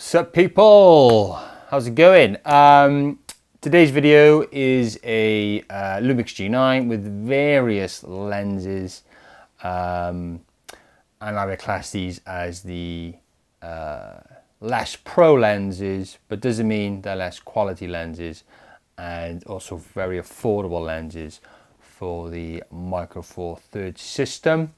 What's up, people? How's it going? Today's video is a Lumix G9 with various lenses, and I would class these as the less pro lenses, but doesn't mean they're less quality lenses, and also very affordable lenses for the Micro Four Thirds system.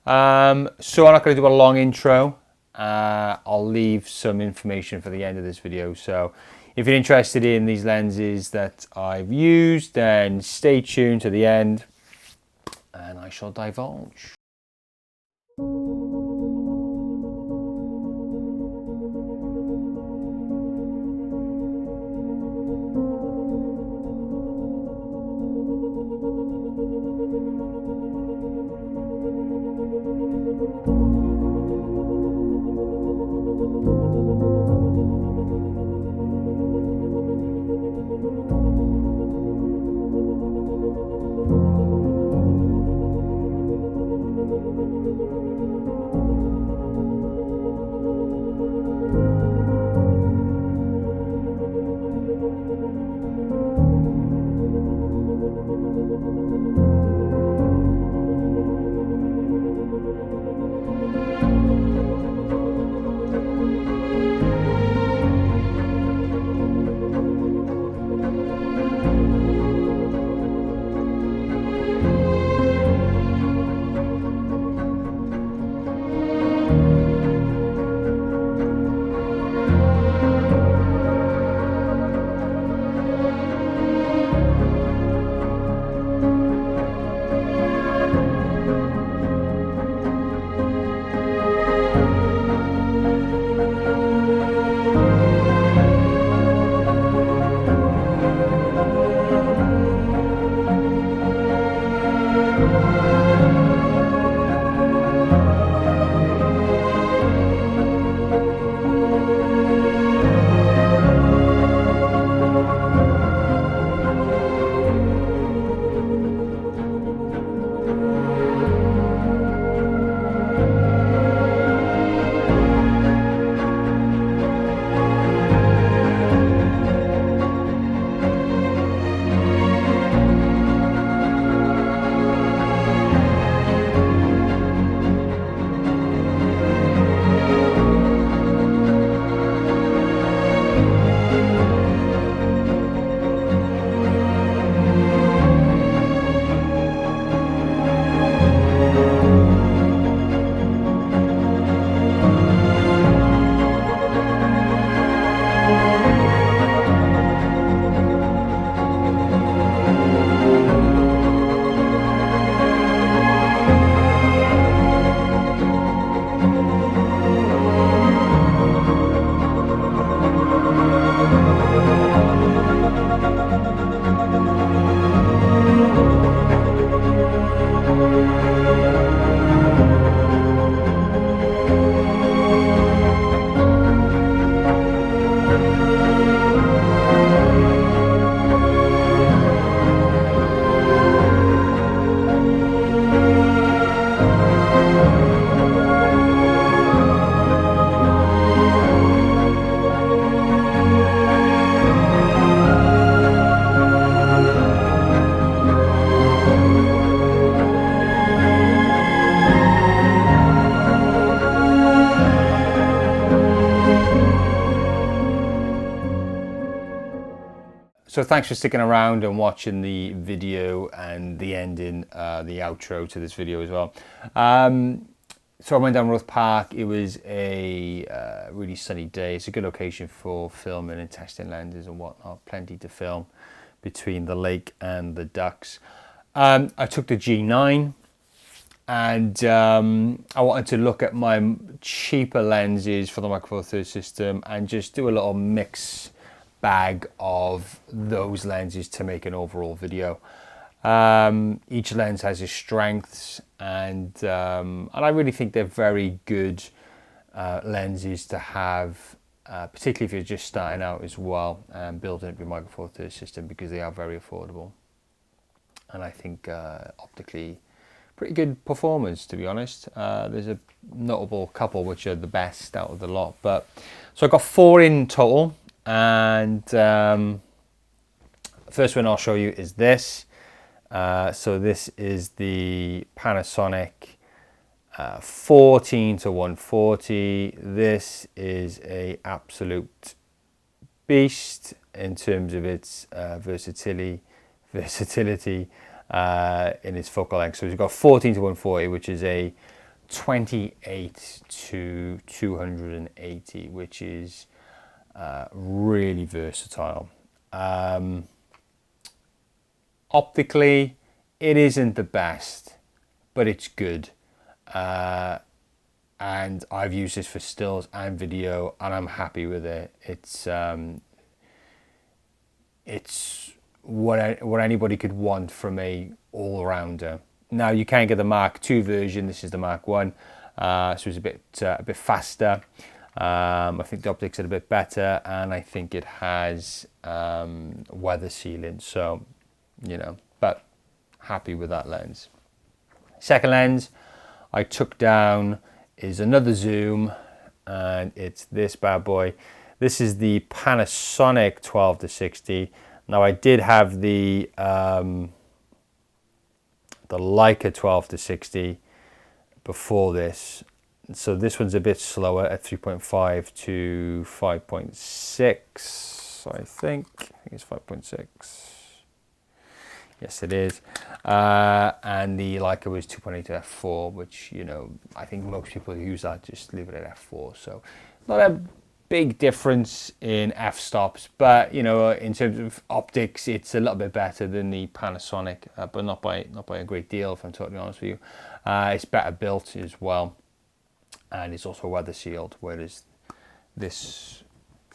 So I'm not going to do a long intro. I'll leave some information for the end of this video, so if you're interested in these lenses that I've used, then stay tuned to the end and I shall divulge. So thanks for sticking around and watching the video and the ending, the outro to this video as well. So I went down Roth Park. It was a really sunny day. It's a good location for filming and testing lenses and whatnot. Plenty to film between the lake and the ducks. I took the G9 and I wanted to look at my cheaper lenses for the Micro Four Thirds system and just do a little mix bag of those lenses to make an overall video. Each lens has its strengths, and I really think they're very good lenses to have, particularly if you're just starting out as well and building up your Micro Four Thirds system, because they are very affordable, and I think optically pretty good performance, to be honest. There's a notable couple which are the best out of the lot, but so I got 4 in total, and first one I'll show you is this. So this is the Panasonic 14 to 140. This is a absolute beast in terms of its versatility in its focal length. So we've got 14 to 140, which is a 28 to 280, which is really versatile. Optically, it isn't the best, but it's good. And I've used this for stills and video, and I'm happy with it. It's what anybody could want from a all-rounder. Now you can get the Mark II version. This is the Mark I, so it's a bit faster. I think the optics are a bit better, and I think it has weather sealing. So, you know, but happy with that lens. Second lens I took down is another zoom, and it's this bad boy. This is the Panasonic 12 to 60. Now I did have the Leica 12 to 60 before this, so this one's a bit slower at 3.5 to 5.6. I think it's 5.6. Yes, it is. And the Leica was 2.8 to f4, which, you know, I think most people who use that just leave it at f4. So not a big difference in f-stops, but, you know, in terms of optics, it's a little bit better than the Panasonic, but not by a great deal, if I'm totally honest with you. It's better built as well, and it's also weather sealed, whereas this...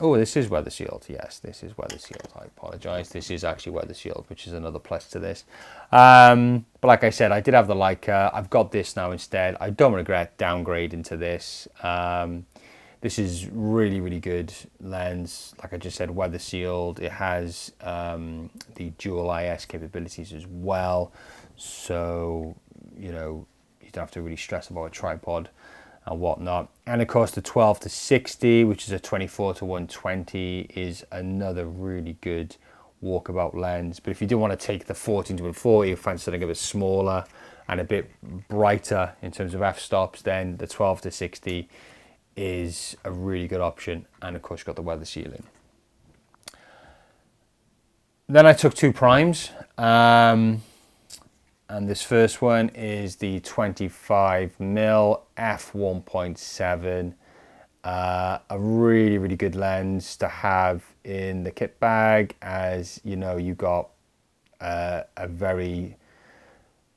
Oh, this is weather sealed. Yes, this is weather sealed. I apologize. This is actually weather sealed, which is another plus to this. But like I said, I did have the Leica. I've got this now instead. I don't regret downgrading to this. This is really, really good lens. Like I just said, weather sealed. It has the dual IS capabilities as well. So, you know, you don't have to really stress about a tripod and whatnot. And of course the 12 to 60, which is a 24 to 120, is another really good walkabout lens. But if you do want to take the 14 to 140, you find something a bit smaller and a bit brighter in terms of f-stops, then the 12 to 60 is a really good option. And of course you've got the weather sealing. Then I took 2 primes. And this first one is the 25mm f1.7, a really, really good lens to have in the kit bag, as you know, you got a very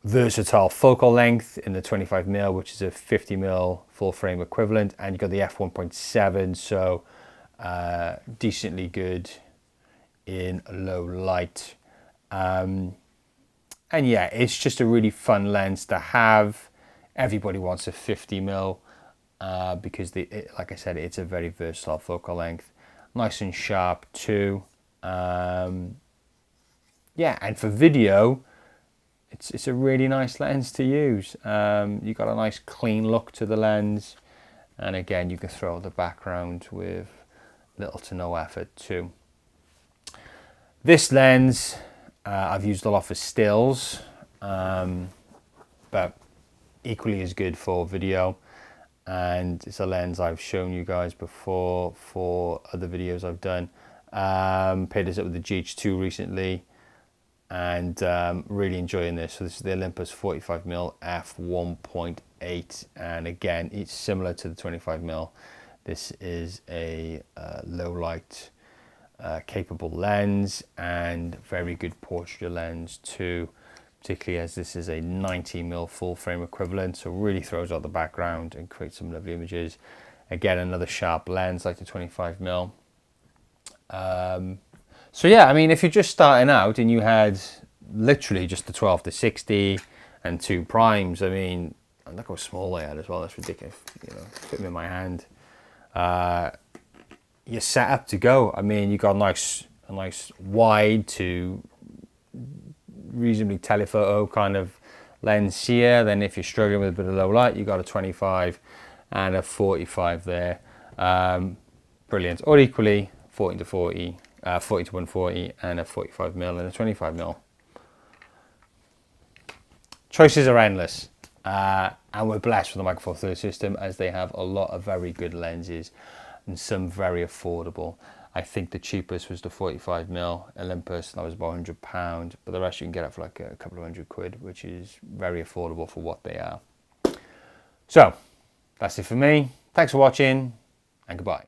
versatile focal length in the 25mm, which is a 50mm full frame equivalent, and you got the f1.7, so decently good in low light. And yeah, it's just a really fun lens to have. Everybody wants a 50mm because, like I said, it's a very versatile focal length. Nice and sharp too. Yeah, and for video, it's a really nice lens to use. You've got a nice clean look to the lens. And again, you can throw the background with little to no effort too. This lens, I've used a lot for stills, but equally as good for video, and it's a lens I've shown you guys before for other videos I've done. Paired this up with the GH2 recently, and really enjoying this. So this is the Olympus 45mm f1.8, and again, it's similar to the 25mm. This is a low light capable lens, and very good portraiture lens too, particularly as this is a 90mm full frame equivalent, so really throws out the background and creates some lovely images. Again, another sharp lens like the 25mm. So yeah, I mean, if you're just starting out and you had literally just the 12 to 60 and 2 primes, I mean, and look how small they had as well, that's ridiculous, you know, fit them in my hand. You're set up to go. I mean, you got a nice wide to reasonably telephoto kind of lens here. Then if you're struggling with a bit of low light, you've got a 25 and a 45 there. Brilliant. Or equally 40 to 40, 40 to 140 and a 45mm and a 25mm. Choices are endless, and we're blessed with the Micro Four Thirds system, as they have a lot of very good lenses and some very affordable. I think the cheapest was the 45mm Olympus, that was about £100, but the rest you can get it for like a couple of £100, which is very affordable for what they are. So that's it for me. Thanks for watching, and goodbye.